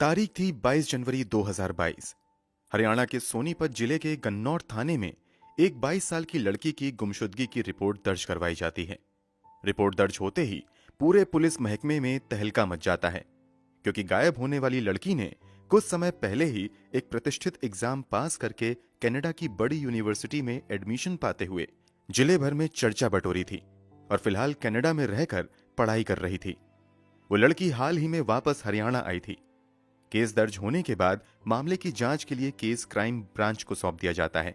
तारीख थी 22 जनवरी 2022। हरियाणा के सोनीपत जिले के गन्नौर थाने में एक 22 साल की लड़की की गुमशुदगी की रिपोर्ट दर्ज करवाई जाती है। रिपोर्ट दर्ज होते ही पूरे पुलिस महकमे में तहलका मच जाता है, क्योंकि गायब होने वाली लड़की ने कुछ समय पहले ही एक प्रतिष्ठित एग्जाम पास करके कनाडा की बड़ी यूनिवर्सिटी में एडमिशन पाते हुए जिले भर में चर्चा बटोरी थी और फिलहाल कनाडा में रहकर पढ़ाई कर रही थी। वो लड़की हाल ही में वापस हरियाणा आई थी। केस दर्ज होने के बाद मामले की जांच के लिए केस क्राइम ब्रांच को सौंप दिया जाता है।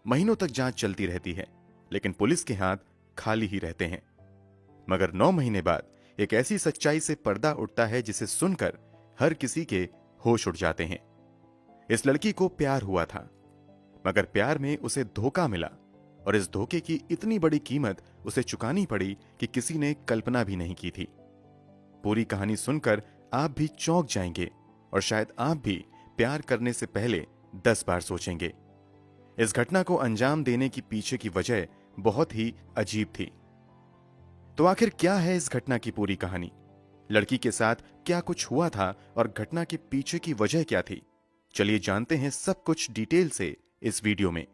महीनों तक जांच चलती रहती है, लेकिन पुलिस के हाथ खाली ही रहते हैं। मगर 9 महीने बाद एक ऐसी सच्चाई से पर्दा उठता है जिसे सुनकर हर किसी के होश उड़ जाते हैं। इस लड़की को प्यार हुआ था, मगर प्यार में उसे धोखा मिला और इस धोखे की इतनी बड़ी कीमत उसे चुकानी पड़ी कि किसी ने कल्पना भी नहीं की थी। पूरी कहानी सुनकर आप भी चौंक जाएंगे और शायद आप भी प्यार करने से पहले 10 बार सोचेंगे। इस घटना को अंजाम देने की पीछे की वजह बहुत ही अजीब थी। तो आखिर क्या है इस घटना की पूरी कहानी? लड़की के साथ क्या कुछ हुआ था और घटना के पीछे की वजह क्या थी? चलिए जानते हैं सब कुछ डिटेल से इस वीडियो में।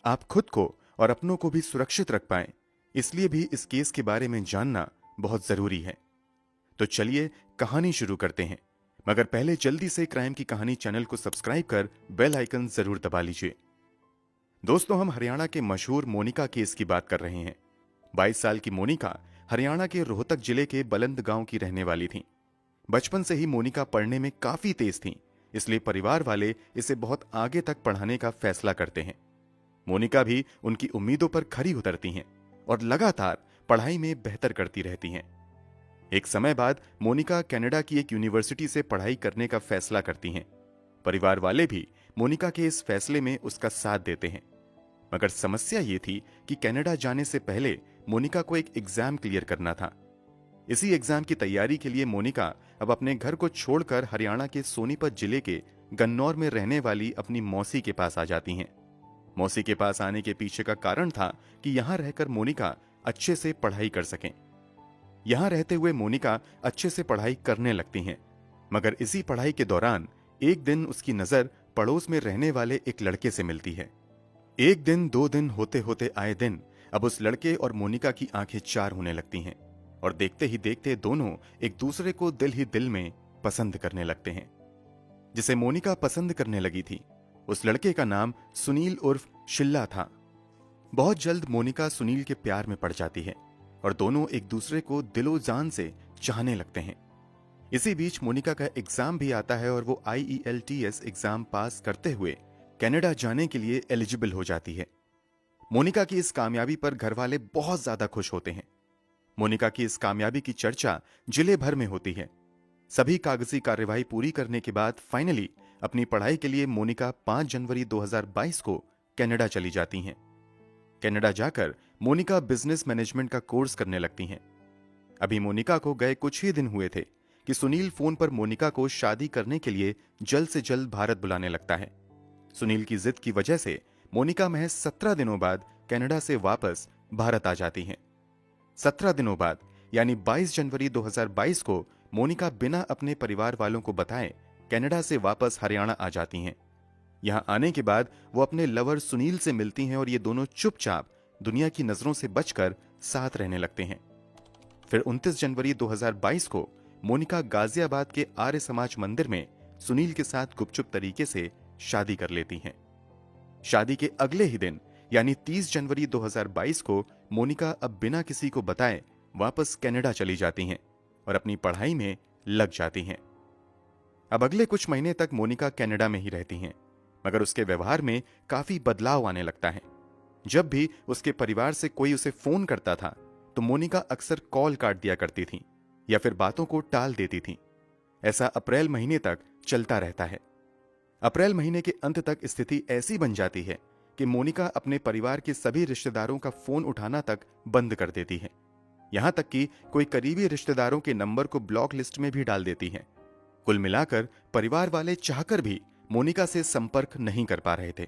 आप खुद को और अपनों को भी सुरक्षित रख पाएं, इसलिए भी इस केस के बारे में जानना बहुत जरूरी है। तो चलिए कहानी शुरू करते हैं, मगर पहले जल्दी से क्राइम की कहानी चैनल को सब्सक्राइब कर बेल आइकन जरूर दबा लीजिए। दोस्तों, हम हरियाणा के मशहूर मोनिका केस की बात कर रहे हैं। 22 साल की मोनिका हरियाणा के रोहतक जिले के बलंद गांव की रहने वाली थी। बचपन से ही मोनिका पढ़ने में काफी तेज थी, इसलिए परिवार वाले इसे बहुत आगे तक पढ़ाने का फैसला करते हैं। मोनिका भी उनकी उम्मीदों पर खरी उतरती हैं और लगातार पढ़ाई में बेहतर करती रहती हैं। एक समय बाद मोनिका कनाडा की एक यूनिवर्सिटी से पढ़ाई करने का फैसला करती हैं। परिवार वाले भी मोनिका के इस फैसले में उसका साथ देते हैं, मगर समस्या ये थी कि कनाडा जाने से पहले मोनिका को एक एग्जाम क्लियर करना था। इसी एग्जाम की तैयारी के लिए मोनिका अब अपने घर को छोड़कर हरियाणा के सोनीपत जिले के गन्नौर में रहने वाली अपनी मौसी के पास आ जाती हैं। मौसी के पास आने के पीछे का कारण था कि यहां रहकर मोनिका अच्छे से पढ़ाई कर सकें। यहां रहते हुए मोनिका अच्छे से पढ़ाई करने लगती हैं, मगर इसी पढ़ाई के दौरान एक दिन उसकी नजर पड़ोस में रहने वाले एक लड़के से मिलती है। एक दिन, 2 दिन होते होते आए दिन अब उस लड़के और मोनिका की आंखें चार होने लगती हैं और देखते ही देखते दोनों एक दूसरे को दिल ही दिल में पसंद करने लगते हैं। जिसे मोनिका पसंद करने लगी थी, उस लड़के का नाम सुनील उर्फ शिल्ला था। बहुत जल्द मोनिका सुनील के प्यार में पड़ जाती है और दोनों एक दूसरे को दिलो जान से चाहने लगते हैं। इसी बीच मोनिका का एग्जाम भी आता है और वो IELTS एग्जाम पास करते हुए कनाडा जाने के लिए एलिजिबल हो जाती है। मोनिका की इस कामयाबी पर घर वाले बहुत ज्यादा खुश होते हैं। मोनिका की इस कामयाबी की चर्चा जिले भर में होती है। सभी कागजी कार्यवाही पूरी करने के बाद फाइनली अपनी पढ़ाई के लिए मोनिका 5 जनवरी 2022 को कनाडा चली जाती हैं। कनाडा जाकर मोनिका बिजनेस मैनेजमेंट का कोर्स करने लगती हैं। अभी मोनिका को गए कुछ ही दिन हुए थे कि सुनील फोन पर मोनिका को शादी करने के लिए जल्द से जल्द भारत बुलाने लगता है। सुनील की जिद की वजह से मोनिका महज 17 दिनों बाद कनाडा से वापस भारत आ जाती हैं। 17 दिनों बाद यानी 22 जनवरी 2022 को मोनिका बिना अपने परिवार वालों को बताए कनाडा से वापस हरियाणा आ जाती हैं। यहां आने के बाद वो अपने लवर सुनील से मिलती हैं और ये दोनों चुपचाप दुनिया की नजरों से बचकर साथ रहने लगते हैं। फिर 29 जनवरी 2022 को मोनिका गाजियाबाद के आर्य समाज मंदिर में सुनील के साथ गुपचुप तरीके से शादी कर लेती हैं। शादी के अगले ही दिन यानी 30 जनवरी 2022 को मोनिका अब बिना किसी को बताए वापस कनाडा चली जाती हैं और अपनी पढ़ाई में लग जाती हैं। अब अगले कुछ महीने तक मोनिका कनाडा में ही रहती हैं, मगर उसके व्यवहार में काफी बदलाव आने लगता है। जब भी उसके परिवार से कोई उसे फोन करता था तो मोनिका अक्सर कॉल काट दिया करती थी या फिर बातों को टाल देती थी। ऐसा अप्रैल महीने तक चलता रहता है। अप्रैल महीने के अंत तक स्थिति ऐसी बन जाती है कि मोनिका अपने परिवार के सभी रिश्तेदारों का फोन उठाना तक बंद कर देती है। यहां तक कि कोई करीबी रिश्तेदारों के नंबर को ब्लॉक लिस्ट में भी डाल देती है। कुल मिलाकर परिवार वाले चाहकर भी मोनिका से संपर्क नहीं कर पा रहे थे।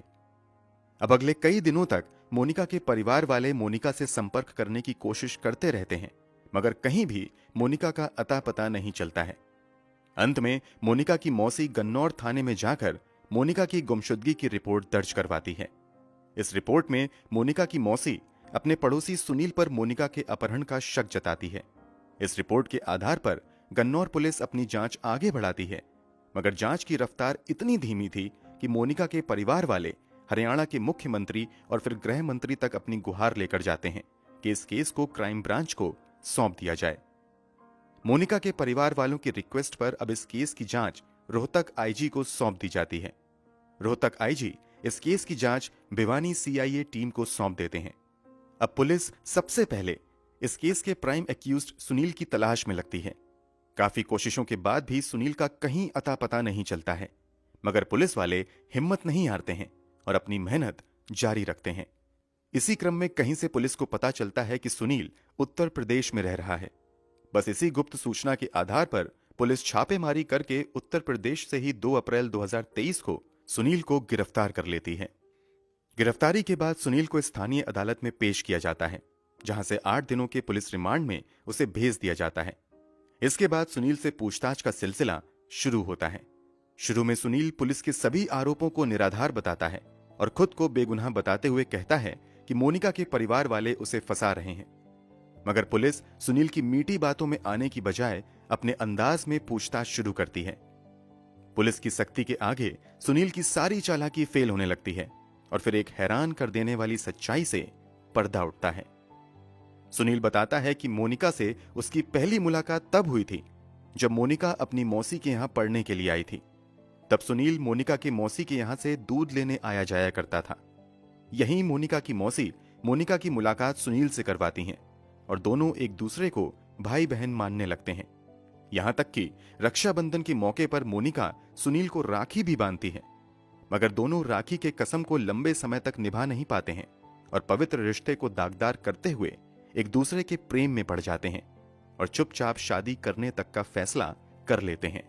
अब अगले कई दिनों तक मोनिका के परिवार वाले मोनिका से संपर्क करने की कोशिश करते रहते हैं, मगर कहीं भी मोनिका का अता पता नहीं चलता है। अंत में मोनिका की मौसी गन्नौर थाने में जाकर मोनिका की गुमशुदगी की रिपोर्ट दर्ज करवाती है। इस रिपोर्ट में मोनिका की मौसी अपने पड़ोसी सुनील पर मोनिका के अपहरण का शक जताती है। इस रिपोर्ट के आधार पर गन्नौर पुलिस अपनी जांच आगे बढ़ाती है, मगर जांच की रफ्तार इतनी धीमी थी कि मोनिका के परिवार वाले हरियाणा के मुख्यमंत्री और फिर गृह मंत्री तक अपनी गुहार लेकर जाते हैं कि इस केस को क्राइम ब्रांच को सौंप दिया जाए। मोनिका के परिवार वालों की रिक्वेस्ट पर अब इस केस की जांच रोहतक आईजी को सौंप दी जाती है। रोहतक आईजी इस केस की जांच भिवानी सीआईए टीम को सौंप देते हैं। अब पुलिस सबसे पहले इस केस के प्राइम एक्यूज्ड सुनील की तलाश में लगती है। काफी कोशिशों के बाद भी सुनील का कहीं अता पता नहीं चलता है, मगर पुलिस वाले हिम्मत नहीं हारते हैं और अपनी मेहनत जारी रखते हैं। इसी क्रम में कहीं से पुलिस को पता चलता है कि सुनील उत्तर प्रदेश में रह रहा है। बस इसी गुप्त सूचना के आधार पर पुलिस छापेमारी करके उत्तर प्रदेश से ही 2 अप्रैल 2023 को सुनील को गिरफ्तार कर लेती है। गिरफ्तारी के बाद सुनील को स्थानीय अदालत में पेश किया जाता है, जहां से 8 दिनों के पुलिस रिमांड में उसे भेज दिया जाता है। इसके बाद सुनील से पूछताछ का सिलसिला शुरू होता है। शुरू में सुनील पुलिस के सभी आरोपों को निराधार बताता है और खुद को बेगुनाह बताते हुए कहता है कि मोनिका के परिवार वाले उसे फंसा रहे हैं। मगर पुलिस सुनील की मीठी बातों में आने की बजाय अपने अंदाज में पूछताछ शुरू करती है। पुलिस की सख्ती के आगे सुनील की सारी चालाकी फेल होने लगती है और फिर एक हैरान कर देने वाली सच्चाई से पर्दा उठता है। सुनील बताता है कि मोनिका से उसकी पहली मुलाकात तब हुई थी जब मोनिका अपनी मौसी के यहां पढ़ने के लिए आई थी। तब सुनील मोनिका के मौसी के यहां से दूध लेने आया जाया करता था। यहीं मोनिका की मौसी मोनिका की मुलाकात सुनील से करवाती हैं और दोनों एक दूसरे को भाई बहन मानने लगते हैं। यहां तक कि रक्षाबंधन के मौके पर मोनिका सुनील को राखी भी बांधती है, मगर दोनों राखी के कसम को लंबे समय तक निभा नहीं पाते हैं और पवित्र रिश्ते को दागदार करते हुए एक दूसरे के प्रेम में पड़ जाते हैं और चुपचाप शादी करने तक का फैसला कर लेते हैं।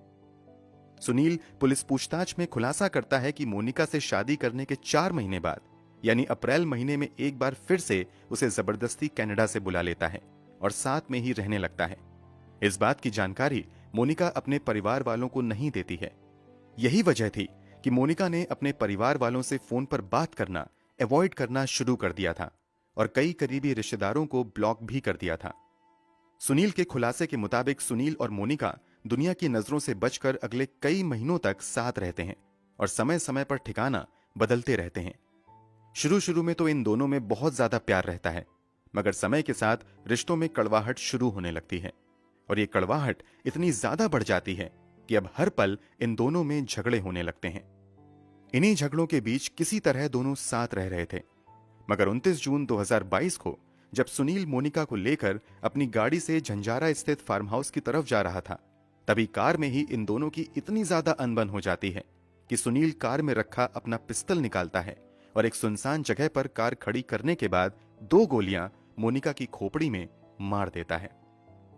सुनील पुलिस पूछताछ में खुलासा करता है कि मोनिका से शादी करने के 4 महीने बाद यानी अप्रैल महीने में एक बार फिर से उसे जबरदस्ती कनाडा से बुला लेता है और साथ में ही रहने लगता है। इस बात की जानकारी मोनिका अपने परिवार वालों को नहीं देती है। यही वजह थी कि मोनिका ने अपने परिवार वालों से फोन पर बात करना अवॉइड करना शुरू कर दिया था और कई करीबी रिश्तेदारों को ब्लॉक भी कर दिया था। सुनील के खुलासे के मुताबिक सुनील और मोनिका दुनिया की नजरों से बचकर अगले कई महीनों तक साथ रहते हैं और समय समय पर ठिकाना बदलते रहते हैं। शुरू में तो इन दोनों में बहुत ज्यादा प्यार रहता है, मगर समय के साथ रिश्तों में कड़वाहट शुरू होने लगती है और ये कड़वाहट इतनी ज्यादा बढ़ जाती है कि अब हर पल इन दोनों में झगड़े होने लगते हैं। इन्हीं झगड़ों के बीच किसी तरह दोनों साथ रह रहे थे, मगर 29 जून 2022 को जब सुनील मोनिका को लेकर अपनी गाड़ी से झंझारा स्थित फार्म हाउस की तरफ जा रहा था, तभी कार में ही इन दोनों की इतनी ज्यादा अनबन हो जाती है कि सुनील कार में रखा अपना पिस्टल निकालता है और एक सुनसान जगह पर कार खड़ी करने के बाद 2 गोलियां मोनिका की खोपड़ी में मार देता है।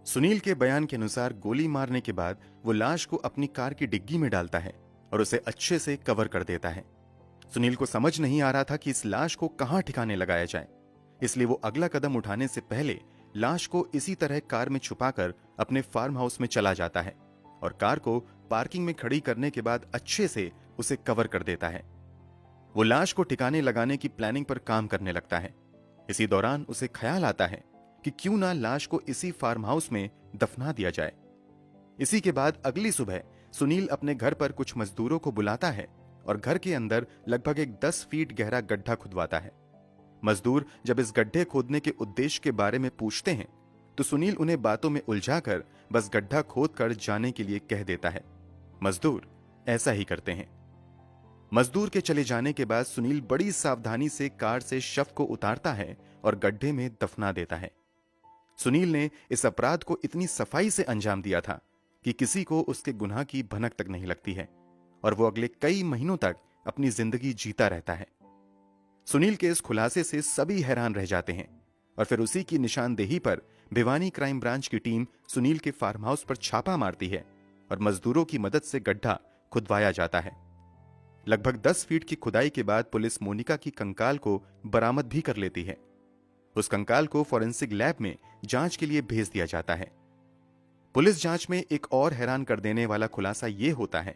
सुनील के बयान के अनुसार गोली मारने के बाद वो लाश को अपनी कार की डिग्गी में डालता है और उसे अच्छे से कवर कर देता है। सुनील को समझ नहीं आ रहा था कि इस लाश को कहां ठिकाने लगाया जाए, इसलिए वो अगला कदम उठाने से पहले लाश को इसी तरह कार में छुपाकर अपने फार्म हाउस में चला जाता है और कार को पार्किंग में खड़ी करने के बाद अच्छे से उसे कवर कर देता है। वो लाश को ठिकाने लगाने की प्लानिंग पर काम करने लगता है। इसी दौरान उसे ख्याल आता है कि क्यों ना लाश को इसी फार्म हाउस में दफना दिया जाए। इसी के बाद अगली सुबह सुनील अपने घर पर कुछ मजदूरों को बुलाता है और घर के अंदर लगभग एक 10 फीट गहरा गड्ढा खुदवाता है। मजदूर जब इस गड्ढे खोदने के उद्देश्य के बारे में पूछते हैं तो सुनील उन्हें बातों में उलझाकर बस गड्ढा खोद कर जाने के लिए कह देता है। मजदूर ऐसा ही करते हैं। मजदूर के चले जाने के बाद सुनील बड़ी सावधानी से कार से शव को उतारता है और गड्ढे में दफना देता है। सुनील ने इस अपराध को इतनी सफाई से अंजाम दिया था कि किसी को उसके गुनाह की भनक तक नहीं लगती है और वो अगले कई महीनों तक अपनी जिंदगी जीता रहता है। सुनील के इस खुलासे से सभी हैरान रह जाते हैं और फिर उसी की निशानदेही पर भिवानी क्राइम ब्रांच की टीम सुनील के फार्म हाउस पर छापा मारती है और मजदूरों की मदद से गड्ढा खुदवाया जाता है। लगभग 10 फीट की खुदाई के बाद पुलिस मोनिका की कंकाल को बरामद भी कर लेती है। उस कंकाल को फॉरेंसिक लैब में जांच के लिए भेज दिया जाता है। पुलिस जांच में एक और हैरान कर देने वाला खुलासा यह होता है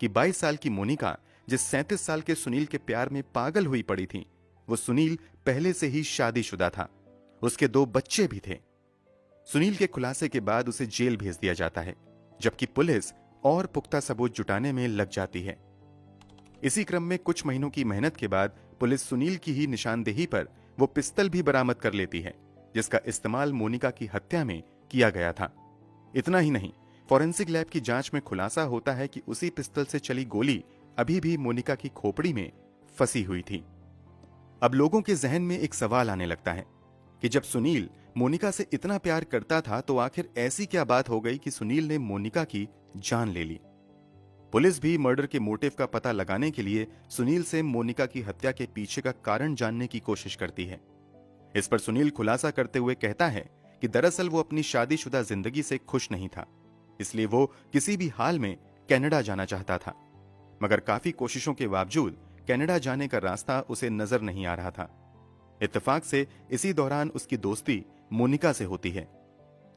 कि 22 साल की मोनिका जिस 37 साल के सुनील के प्यार में पागल हुई पड़ी थी, वो सुनील पहले से ही शादीशुदा था। उसके 2 बच्चे भी थे। सुनील के खुलासे के बाद उसे जेल भेज दिया जाता है, जबकि पुलिस और पुख्ता सबूत जुटाने में लग जाती है। इसी क्रम में कुछ महीनों की मेहनत के बाद पुलिस सुनील की ही निशानदेही पर वो पिस्तल भी बरामद कर लेती है, जिसका इस्तेमाल मोनिका की हत्या में किया गया था। इतना ही नहीं, फॉरेंसिक लैब की जांच में खुलासा होता है कि उसी पिस्तल से चली गोली अभी भी मोनिका की खोपड़ी में फंसी हुई थी। अब लोगों के जहन में एक सवाल आने लगता है कि जब सुनील मोनिका से इतना प्यार करता था तो आखिर ऐसी क्या बात हो गई कि सुनील ने मोनिका की जान ले ली। पुलिस भी मर्डर के मोटिव का पता लगाने के लिए सुनील से मोनिका की हत्या के पीछे का कारण जानने की कोशिश करती है। इस पर सुनील खुलासा करते हुए कहता है कि दरअसल वो अपनी शादीशुदा जिंदगी से खुश नहीं था, इसलिए वो किसी भी हाल में कनाडा जाना चाहता था। मगर काफी कोशिशों के बावजूद कनाडा जाने का रास्ता उसे नजर नहीं आ रहा था। इत्तेफाक से इसी दौरान उसकी दोस्ती मोनिका से होती है।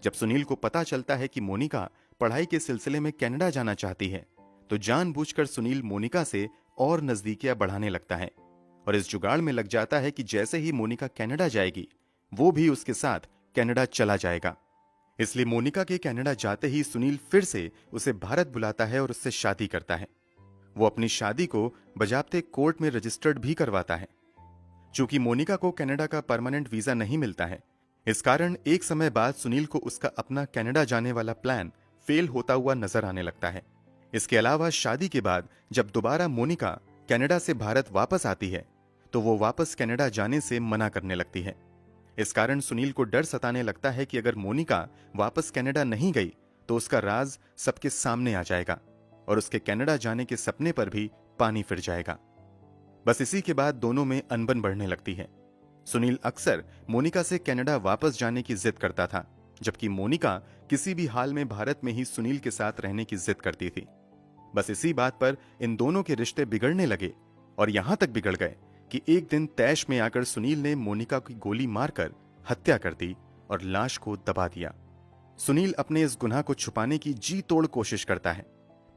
जब सुनील को पता चलता है कि मोनिका पढ़ाई के सिलसिले में कनाडा जाना चाहती है, तो जानबूझकर सुनील मोनिका से और नजदीकियां बढ़ाने लगता है और इस जुगाड़ में लग जाता है कि जैसे ही मोनिका कनाडा जाएगी, वो भी उसके साथ कनाडा चला जाएगा। इसलिए मोनिका के कनाडा जाते ही सुनील फिर से उसे भारत बुलाता है और उससे शादी करता है। वो अपनी शादी को बजाबते कोर्ट में रजिस्टर्ड भी करवाता है। चूंकि मोनिका को कनाडा का परमानेंट वीजा नहीं मिलता है, इस कारण एक समय बाद सुनील को उसका अपना कनाडा जाने वाला प्लान फेल होता हुआ नजर आने लगता है। इसके अलावा शादी के बाद जब दोबारा मोनिका कनाडा से भारत वापस आती है, तो वो वापस कनाडा जाने से मना करने लगती है। इस कारण सुनील को डर सताने लगता है कि अगर मोनिका वापस कनाडा नहीं गई तो उसका राज सबके सामने आ जाएगा और उसके कनाडा जाने के सपने पर भी पानी फिर जाएगा। बस इसी के बाद दोनों में अनबन बढ़ने लगती है। सुनील अक्सर मोनिका से कनाडा वापस जाने की जिद करता था, जबकि मोनिका किसी भी हाल में भारत में ही सुनील के साथ रहने की जिद करती थी। बस इसी बात पर इन दोनों के रिश्ते बिगड़ने लगे और यहां तक बिगड़ गए कि एक दिन तैश में आकर सुनील ने मोनिका की गोली मारकर हत्या कर दी और लाश को दबा दिया। सुनील अपने इस गुनाह को छुपाने की जी तोड़ कोशिश करता है,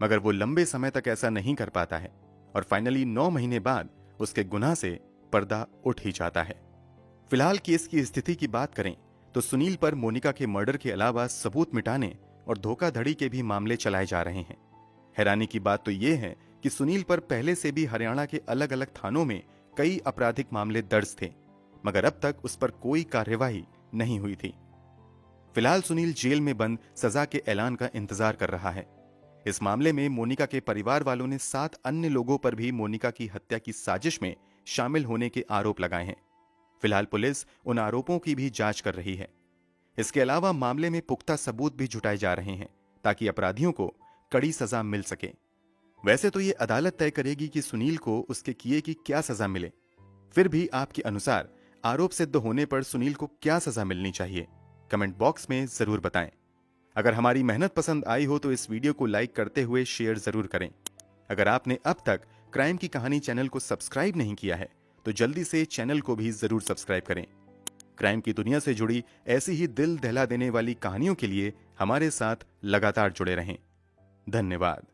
मगर वो लंबे समय तक ऐसा नहीं कर पाता है और फाइनली 9 महीने बाद उसके गुनाह से पर्दा उठ ही जाता है। फिलहाल केस की स्थिति की बात करें तो सुनील पर मोनिका के मर्डर के अलावा सबूत मिटाने और धोखाधड़ी के भी मामले चलाए जा रहे हैं। हैरानी की बात तो यह है कि सुनील पर पहले से भी हरियाणा के अलग अलग थानों में कई आपराधिक मामले दर्ज थे, मगर अब तक उस पर कोई कार्यवाही नहीं हुई थी। फिलहाल सुनील जेल में बंद सजा के ऐलान का इंतजार कर रहा है। इस मामले में मोनिका के परिवार वालों ने 7 अन्य लोगों पर भी मोनिका की हत्या की साजिश में शामिल होने के आरोप लगाए हैं। फिलहाल पुलिस उन आरोपों की भी जांच कर रही है। इसके अलावा मामले में पुख्ता सबूत भी जुटाए जा रहे हैं ताकि अपराधियों को कड़ी सजा मिल सके। वैसे तो ये अदालत तय करेगी कि सुनील को उसके किए की क्या सजा मिले। फिर भी आपके अनुसार आरोप सिद्ध होने पर सुनील को क्या सजा मिलनी चाहिए, कमेंट बॉक्स में जरूर बताएं। अगर हमारी मेहनत पसंद आई हो तो इस वीडियो को लाइक करते हुए शेयर जरूर करें। अगर आपने अब तक क्राइम की कहानी चैनल को सब्सक्राइब नहीं किया है तो जल्दी से चैनल को भी जरूर सब्सक्राइब करें। क्राइम की दुनिया से जुड़ी ऐसी ही दिल दहला देने वाली कहानियों के लिए हमारे साथ लगातार जुड़े रहें। धन्यवाद।